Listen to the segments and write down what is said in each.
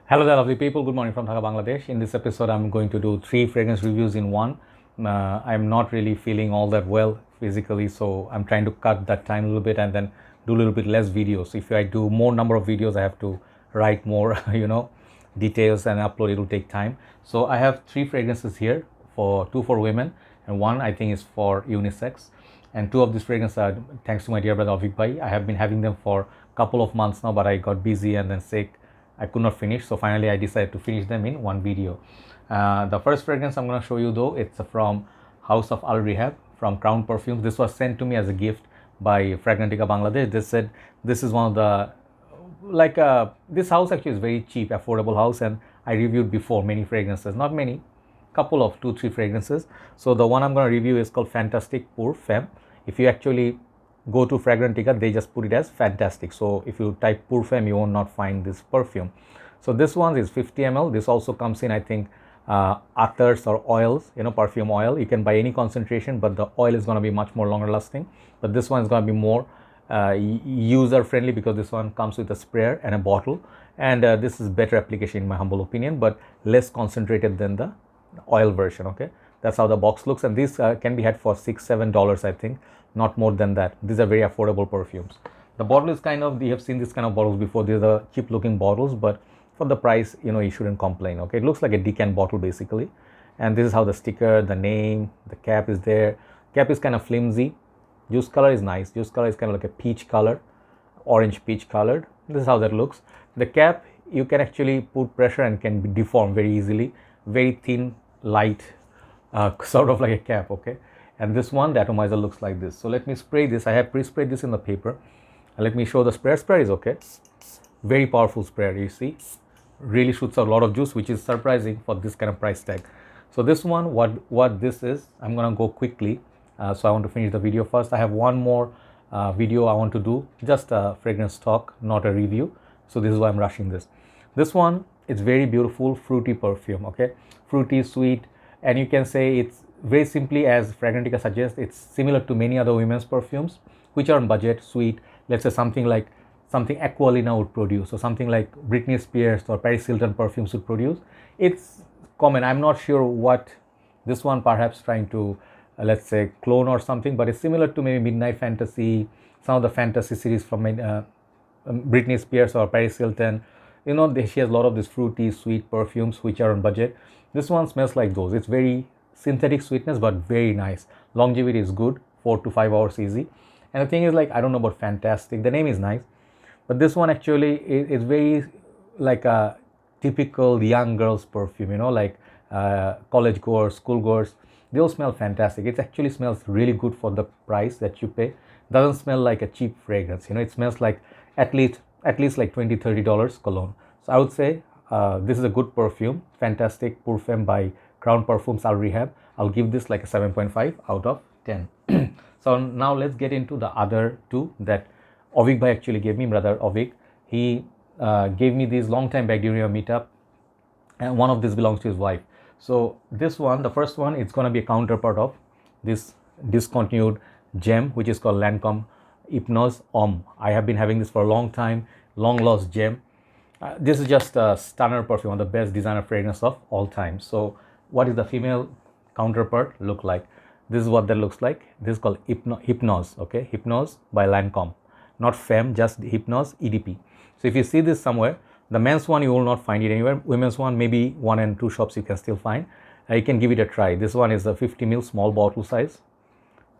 Hello there, lovely people. Good morning from Dhaka, Bangladesh. In this episode, I'm going to do 3 fragrance reviews in one. I'm not really feeling all that well physically, so I'm trying to cut that time a little bit and then do a little bit less videos. If I do more number of videos, I have to write more, details and upload. It will take time. So I have 3 fragrances here, for two for women and one I think is for unisex. And two of these fragrances are thanks to my dear brother Auveek bhai. I have been having them for a couple of months now, but I got busy and then sick. I could not finish, so finally I decided to finish them in one video. The first fragrance I'm going to show you though, it's from House of Al Rehab from Crown Perfumes. This was sent to me as a gift by Fragrantica Bangladesh. They said this is one of the this house actually is very cheap, affordable house, and I reviewed before many fragrances, not many, couple of 2-3 fragrances. So the one I'm going to review is called Fantastic pour Femme. If you actually go to Fragrantica, they just put it as Fantastic. So if you type pour Femme, you will not find this perfume. So this one is 50 ml. This also comes in, I think, athers or oils, perfume oil. You can buy any concentration, but the oil is going to be much more longer lasting. But this one is going to be more user friendly because this one comes with a sprayer and a bottle, and this is better application in my humble opinion, but less concentrated than the oil version. Okay, that's how the box looks, and these can be had for $6-7, I think, not more than that. These are very affordable perfumes. The bottle is kind of, you have seen this kind of bottles before. These are cheap looking bottles, but for the price, you shouldn't complain. Okay, it looks like a Decant bottle basically, and this is how the sticker, the name, the cap is there. Cap is kind of flimsy. Juice color is nice. Juice color is kind of like a peach color, orange peach colored. This is how that looks. The cap, you can actually put pressure and can be deformed very easily. Very thin, light, sort of like a cap. Okay, and this one, the atomizer, looks like this. So let me spray this. I have pre-sprayed this in the paper. Let me show the sprayer. Sprayer is okay. Very powerful sprayer, you see. Really shoots out a lot of juice, which is surprising for this kind of price tag. So this one, what this is, I'm gonna go quickly. So I want to finish the video first. I have one more video I want to do, just a fragrance talk, not a review. So this is why I'm rushing this. This one, it's very beautiful, fruity perfume. Okay, fruity, sweet, and you can say it's very simply, as Fragrantica suggests, it's similar to many other women's perfumes which are on budget, sweet. Let's say something Aqualina would produce, or something like Britney Spears or Paris Hilton perfumes would produce. It's common. I'm not sure what this one, perhaps trying to let's say clone or something, but it's similar to maybe Midnight Fantasy, some of the fantasy series from Britney Spears or Paris Hilton. She has a lot of these fruity, sweet perfumes which are on budget. This one smells like those. It's very synthetic sweetness, but very nice. Longevity is good, 4 to 5 hours easy. And the thing is, like, I don't know about Fantastic. The name is nice, but this one actually is very like a typical young girl's perfume. Like college goers, school goers. They all smell fantastic. It actually smells really good for the price that you pay. Doesn't smell like a cheap fragrance. It smells like at least like $20-30 cologne. So I would say this is a good perfume. Fantastic pour Femme by Crown Perfumes Al Rehab. I'll give this like a 7.5 out of 10. So now let's get into the other two that Auveek bhai actually gave me. Brother Auveek, he gave me these long time back during a meetup, and one of these belongs to his wife. So this one, the first one, it's going to be a counterpart of this discontinued gem, which is called Lancome Hypnose Homme. I have been having this for a long time, long lost gem. This is just a stunner perfume, one of the best designer fragrance of all time. So what is the female counterpart look like? This is what that looks like. This is called Hypnose. Okay, Hypnose by Lancome, not Femme, just Hypnose EDP. So if you see this somewhere, the men's one you will not find it anywhere. Women's one, maybe 1 and 2 shops you can still find. You can give it a try. This one is a 50 ml small bottle size.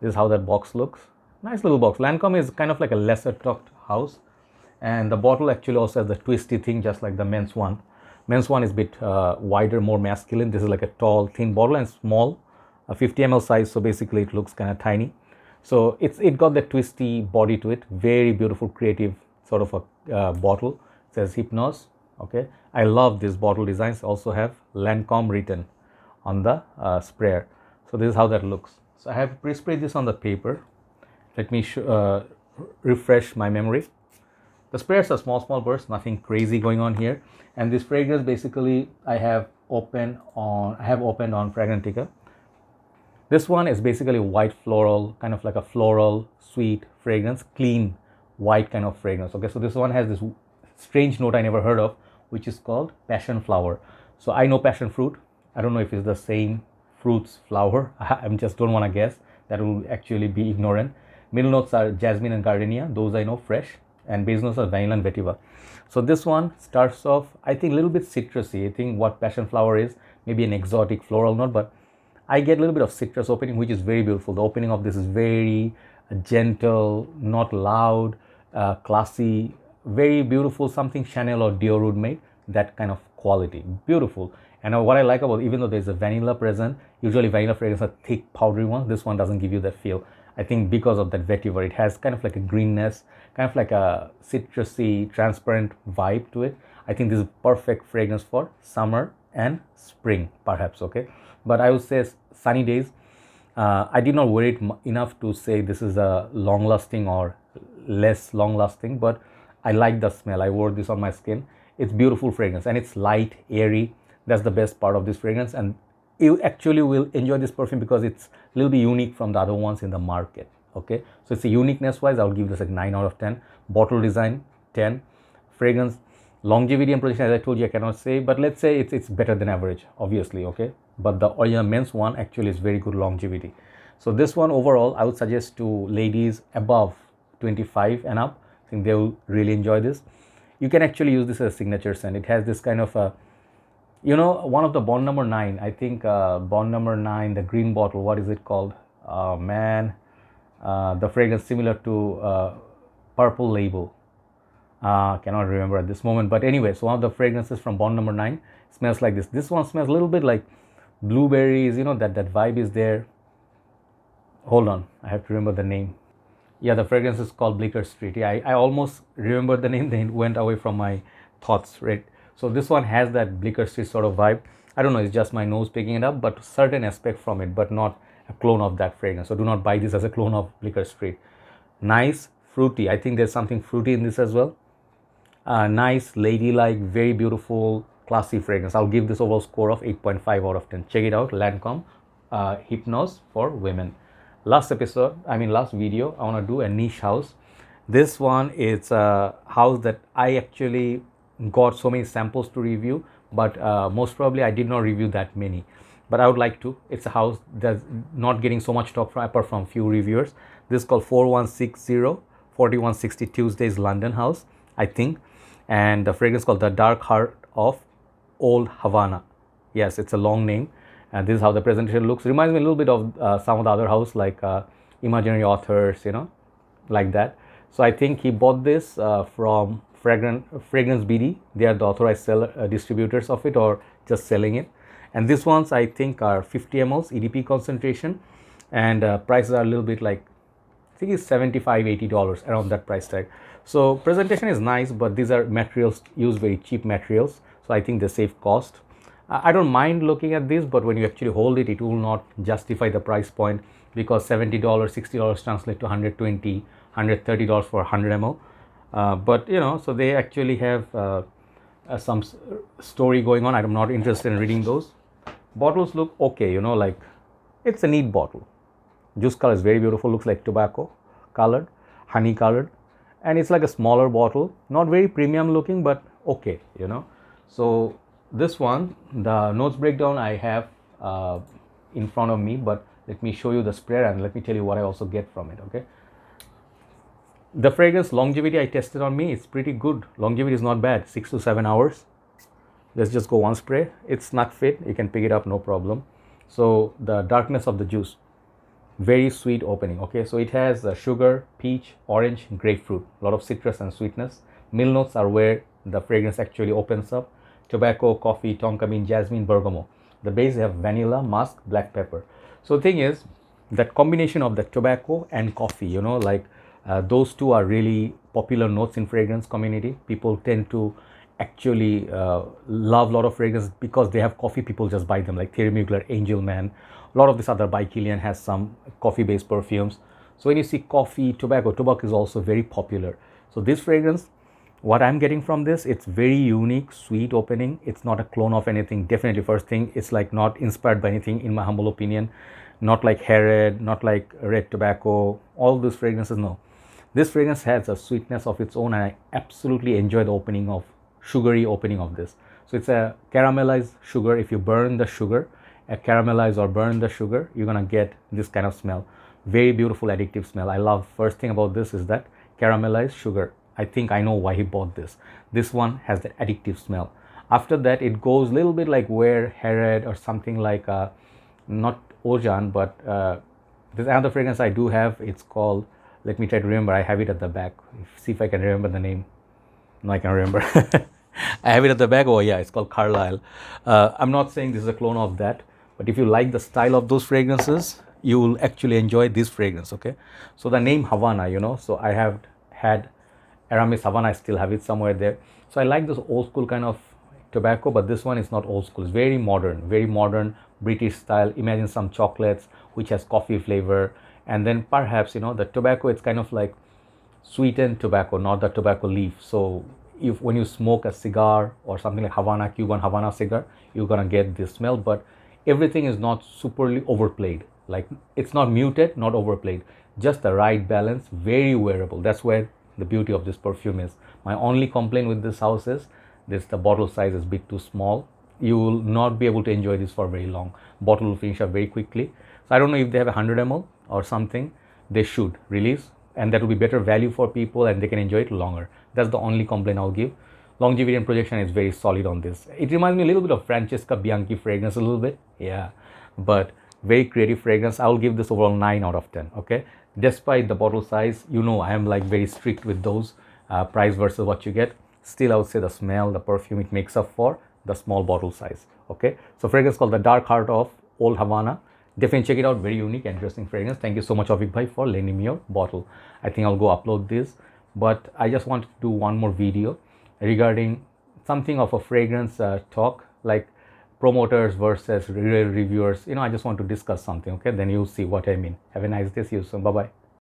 This is how that box looks. Nice little box. Lancome is kind of like a lesser talked house, and the bottle actually also has the twisty thing, just like the men's one. Men's one is a bit wider, more masculine. This is like a tall, thin bottle and small, a 50 ml size. So basically, it looks kind of tiny. So it got that twisty body to it. Very beautiful, creative sort of a bottle. Says Hypnose. Okay, I love these bottle designs. Also have Lancome written on the sprayer. So this is how that looks. So I have pre-sprayed this on the paper. Let me refresh my memory. The sprayers are small bursts, nothing crazy going on here. And this fragrance basically I have opened on Fragrantica. This one is basically white floral, kind of like a floral sweet fragrance, clean white kind of fragrance. Okay, so this one has this strange note I never heard of, which is called passion flower. So I know passion fruit. I don't know if it's the same fruit's flower. I just don't want to guess. That will actually be ignorant. Middle notes are jasmine and gardenia. Those I know, fresh. And base notes are vanilla and vetiver. So this one starts off, I think, a little bit citrusy. I think what passion flower is, maybe an exotic floral note, but I get a little bit of citrus opening, which is very beautiful. The opening of this is very gentle, not loud, classy, very beautiful, something Chanel or Dior would make, that kind of quality, beautiful. And what I like about, even though there's a vanilla present, usually vanilla fragrances are thick, powdery ones. This one doesn't give you that feel. I think because of that vetiver, it has kind of like a greenness, kind of like a citrusy, transparent vibe to it. I think this is perfect fragrance for summer and spring, perhaps, okay? But I would say sunny days. I did not wear it enough to say this is a long-lasting or less long-lasting, but I like the smell. I wore this on my skin. It's beautiful fragrance and it's light, airy. That's the best part of this fragrance, and you actually will enjoy this perfume because it's a little bit unique from the other ones in the market. Okay, so it's a uniqueness wise, I'll give this like 9 out of 10. Bottle design 10. Fragrance longevity and protection, as I told you, I cannot say, but let's say it's better than average, obviously. Okay, but the original men's one actually is very good longevity. So this one overall I would suggest to ladies above 25 and up. I think they will really enjoy this. You can actually use this as a signature scent. It has this kind of a, you know, one of the Bond number 9, I think Bond number 9, the green bottle, what is it called? The fragrance similar to Purple Label. Cannot remember at this moment, but anyway, so one of the fragrances from Bond number 9 smells like this. This one smells a little bit like blueberries, you know, that vibe is there. Hold on, I have to remember the name. Yeah, the fragrance is called Bleecker Street. Yeah, I almost remembered the name, then it went away from my thoughts, right? So this one has that Bleecker Street sort of vibe. I don't know, it's just my nose picking it up, but certain aspect from it, but not a clone of that fragrance. So do not buy this as a clone of Bleecker Street. Nice, fruity. I think there's something fruity in this as well. Nice, ladylike, very beautiful, classy fragrance. I'll give this overall score of 8.5 out of 10. Check it out, Lancome Hypnose for women. Last video, I want to do a niche house. This one is a house that I actually got so many samples to review, but most probably I did not review that many, but I would like to. It's a house that's not getting so much talk apart from few reviewers. This is called 4160 Tuesdays London House, I think, and the fragrance called the Dark Old Havana. Yes, it's a long name, and this is how the presentation looks. Reminds me a little bit of some of the other house, like Imaginary Authors, you know, like that. So I think he bought this from Fragrance BD. They are the authorized distributors of it, or just selling it. And these ones I think are 50 ml EDP concentration, and prices are a little bit like, I think it's $75-80 around that price tag. So presentation is nice, but these are materials, use very cheap materials, so I think they save cost. I don't mind looking at this, but when you actually hold it, it will not justify the price point, because $70, $60 translate to $120, $130 for 100 ml. But you know, so they actually have some story going on. I'm not interested in reading those. Bottles look okay, you know, like it's a neat bottle. Juice color is very beautiful, looks like tobacco colored, honey colored, and it's like a smaller bottle, not very premium looking, but okay, you know. So this one, the notes breakdown I have in front of me, but let me show you the sprayer and let me tell you what I also get from it. Okay, the fragrance longevity I tested on me, it's pretty good. Longevity is not bad, 6 to 7 hours. Let's just go one spray. It's snug fit, you can pick it up, no problem. So the darkness of the juice, very sweet opening. Okay, so it has sugar, peach, orange, grapefruit, a lot of citrus and sweetness. Middle notes are where the fragrance actually opens up: tobacco, coffee, tonka bean, jasmine, bergamot. The base have vanilla, musk, black pepper. So the thing is, that combination of the tobacco and coffee, you know, like those two are really popular notes in fragrance community. People tend to actually love a lot of fragrance because they have coffee. People just buy them, like Thierry Mugler, Angel Man. A lot of this other by Kilian has some coffee based perfumes. So when you see coffee, tobacco is also very popular. So this fragrance, what I'm getting from this, it's very unique, sweet opening. It's not a clone of anything. Definitely, first thing, it's like not inspired by anything, in my humble opinion. Not like Herod, not like red tobacco, all these fragrances, no. This fragrance has a sweetness of its own, and I absolutely enjoy the opening of sugary opening of this. So it's a caramelized sugar. If you burn the sugar, caramelize or burn the sugar, you're gonna get this kind of smell. Very beautiful addictive smell. I love, first thing about this is that caramelized sugar. I think I know why he bought this. This one has that addictive smell. After that, it goes a little bit like Where Herod or something like not Ojan, but there's another fragrance I do have. It's called, let me try to remember. I have it at the back. See if I can remember the name. No, I can remember. I have it at the back. Oh yeah, it's called Carlisle. I'm not saying this is a clone of that, but if you like the style of those fragrances, you will actually enjoy this fragrance. Okay, so the name Havana, you know, so I have had Aramis Havana. I still have it somewhere there. So I like this old school kind of tobacco, but this one is not old school. It's very modern British style. Imagine some chocolates which has coffee flavor, and then perhaps, you know, the tobacco, it's kind of like sweetened tobacco, not the tobacco leaf. So if when you smoke a cigar or something like Havana, Cuban Havana cigar, you're gonna get this smell, but everything is not superly overplayed. Like, it's not muted, not overplayed, just the right balance, very wearable. That's where the beauty of this perfume is. My only complaint with this house is this, the bottle size is a bit too small. You will not be able to enjoy this for very long. Bottle will finish up very quickly. So I don't know if they have 100 ml or something. They should release, and that will be better value for people and they can enjoy it longer. That's the only complaint I'll give. Longevity and projection is very solid on this. It reminds me a little bit of Francesca Bianchi fragrance, a little bit, yeah, but very creative fragrance. I'll give this overall 9 out of 10. Okay, despite the bottle size, you know, I am like very strict with those price versus what you get. Still, I would say the smell, the perfume, it makes up for the small bottle size. Okay, so fragrance called the Dark Heart of Old Havana. Definitely check it out. Very unique, interesting fragrance. Thank you so much, Auveek bhai, for lending me your bottle. I think I'll go upload this, but I just want to do one more video regarding something of a fragrance talk, like promoters versus reviewers. You know, I just want to discuss something. Okay, then you'll see what I mean. Have a nice day. See you soon. Bye bye.